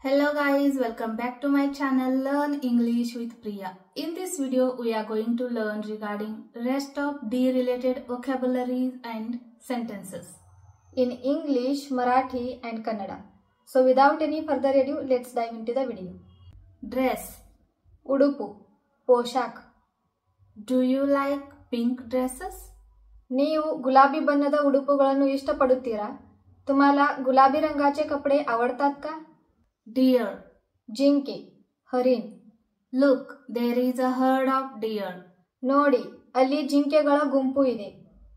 Hello guys, welcome back to my channel Learn English with Priya. In this video we are going to learn regarding rest of D related vocabularies and sentences in English, Marathi and Kannada. So without any further ado, let's dive into the video. Dress. Udupu, पोशाख. Do you like pink dresses? ನೀವು ಗುಲಾಬಿ ಬಣ್ಣದ ಉಡುಪುಗಳನ್ನು ಇಷ್ಟಪಡುತ್ತೀರಾ? तुम्हाला गुलाबी रंगाचे कपडे आवडतात का? Deer. जिंके, हरिण. Look, there is a herd of deer. ನೋಡಿ, ಅಲ್ಲಿ जिंಕೆಗಳ ಗುಂಪು ಇದೆ.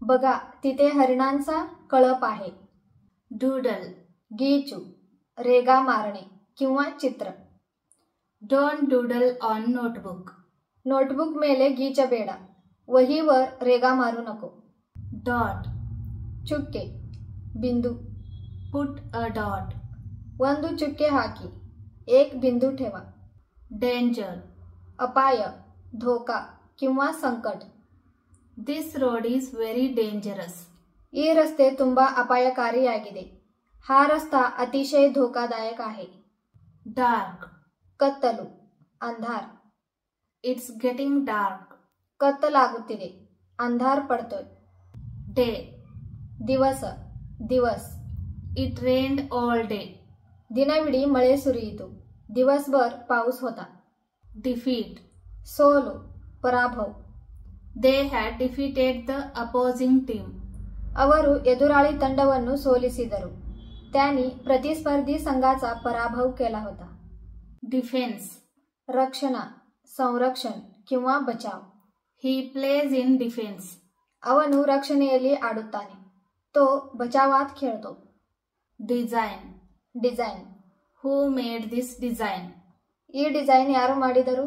बघा, तिथे हरिणांचा कळप आहे. Doodle. गीचू, रेगा मारणे किंवा चित्र. Don't doodle on notebook. Notebook ಮೇಲೆ ಗೀಚಬೇಡ. वहीवर रेगा मारू नको. Dot. ಚುಕ್ಕೆ, बिंदू. Put a dot. ಒಂದು ಚುಕ್ಕೆ ಹಾಕಿ. एक बिंदू ठेवा. Danger. अपाय, धोका किंवा संकट. This road is very dangerous. ಈ ರಸ್ತೆ ತುಂಬಾ ಅಪಾಯಕಾರಿಯಾಗಿದೆ. हा रस्ता अतिशय धोकादायक आहे. Dark. ಕತ್ತಲು, अंधार. It's getting dark. ಕತ್ತಲಾಗುತ್ತಿದೆ. अंधार पडतोय. Day. दिवस, दिवस. It rained all day. दिनविडी मळे सुरिಯಿತು. दिवसभर पाऊस होता. Defeat. सोलो, पराभव. They had defeated the opposing team. ಅವರು ಎದುರಾಳಿ ತಂಡವನ್ನು ಸೋಲಿಸಿದರು. त्यांनी प्रतिस्पर्धी संघाचा पराभव केला होता. Defense. रक्षणा, संरक्षण किंवा बचाव. He plays in defense. ಅವನು ರಕ್ಷಣೆಯಲ್ಲಿ ಆಡುತ್ತಾನೆ. तो बचावात खेळतो. Design. Design. Who made this design? ಈ ಡಿझೈನ್ ಯಾರು ಮಾಡಿದರು?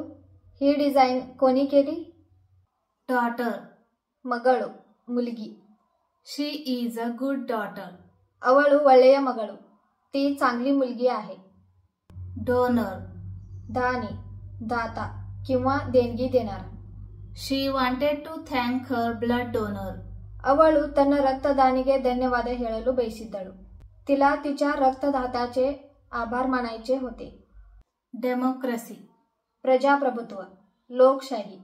ही डिझाइन कोणी केली? Daughter. ಮಗಳು, मुलगी. She is a good daughter. ಅವಳು ಒಳ್ಳೆಯ ಮಗಳು. ती चांगली मुलगी आहे. Donor. दानी, दाता किंवा देणगी देणारा. She wanted to thank her blood donor. ಅವಳು ತನ್ನ ರಕ್ತದಾನಿಗೆ ಧನ್ಯವಾದ ಹೇಳಲು ಬಯಸಿದ್ದಳು. तिला तिच्या रक्तदात्याचे आभार मानायचे होते. Democracy. प्रजाप्रभुत्व, लोकशाही.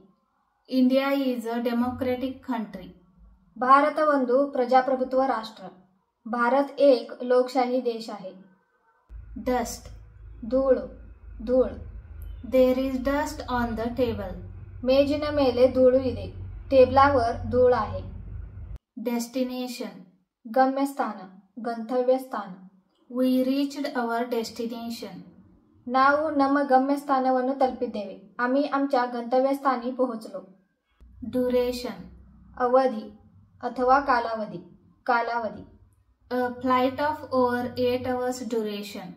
India is a democratic country. Bharat ಒಂದು ಪ್ರಜಾಪ್ರಭುತ್ವ ರಾಷ್ಟ್ರ. भारत एक लोकशाही देश आहे. Dust. धूळ, धूळ. There is dust on the table. ಮೇಜಿನ ಮೇಲೆ ಧೂಳು ಇದೆ. ಟೇಬಲಾवर धूळ आहे. Destination. गम्यस्थान, गंतव्यस्थान. We reached our destination. ನಾವು ನಮ್ಮ ಗಮ್ಯಸ್ಥಾನವನ್ನು ತಲುಪಿದ್ದೇವೆ. आम्ही आमच्या गंतव्यस्थानी पोहोचलो. Duration. अवधी अथवा कालावधी, कालावधी. A flight of over 8 hours duration.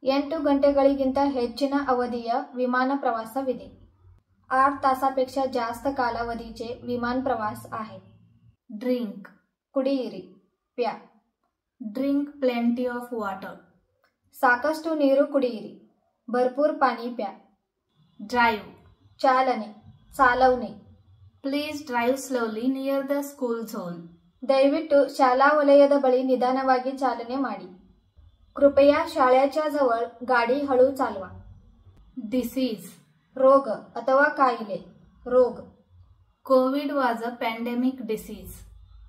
8 ಗಂಟೆಗಳಿಗಿಂತ ಹೆಚ್ಚಿನ ಅವಧಿಯ ವಿಮಾನ ಪ್ರವಾಸವಿದೆ. 8 ತಾಸಾपेक्षा जास्त कालावधीचे विमान प्रवास आहे. Drink. ಕುಡಿಯಿರಿ, ಪ್ಯ. Drink plenty of water. ಸಾಕಷ್ಟು ನೀರು ಕುಡಿಯಿರಿ, भरपूर पाणी प्या. Drive. ಚಾಲನೆ, चालवणे. Please drive slowly near the school zone. ದಯವಿಟ್ಟು ಶಾಲಾ ವಲಯದ ಬಳಿ ನಿಧಾನವಾಗಿ ಚಾಲನೆ ಮಾಡಿ. कृपया शाळेच्या जवळ गाडी हळू चालवा. Disease. रोग अथवा काಯಿಲೆ, रोग. COVID was a pandemic disease.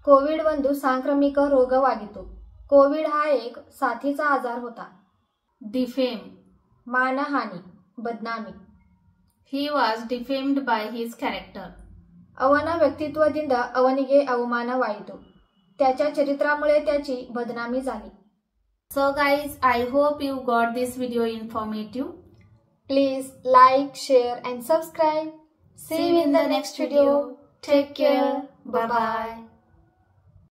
Covid ಒಂದು ಸಾಂಕ್ರಾಮಿಕ ರೋಗವಾಗಿತ್ತು. कोविड हा एक साथीचा आजार होता. Defame. मानहानी, बदनामी. He was defamed by his character. ಅವನ ವ್ಯಕ್ತಿತ್ವದಿಂದ ಅವನಿಗೆ ಅವಮಾನವಾಯಿತು. त्याच्या चरित्रामुळे त्याची बदनामी झाली. So guys, I hope you got this video informative. Please like, share and subscribe. See you in the next video. Take care. Bye bye.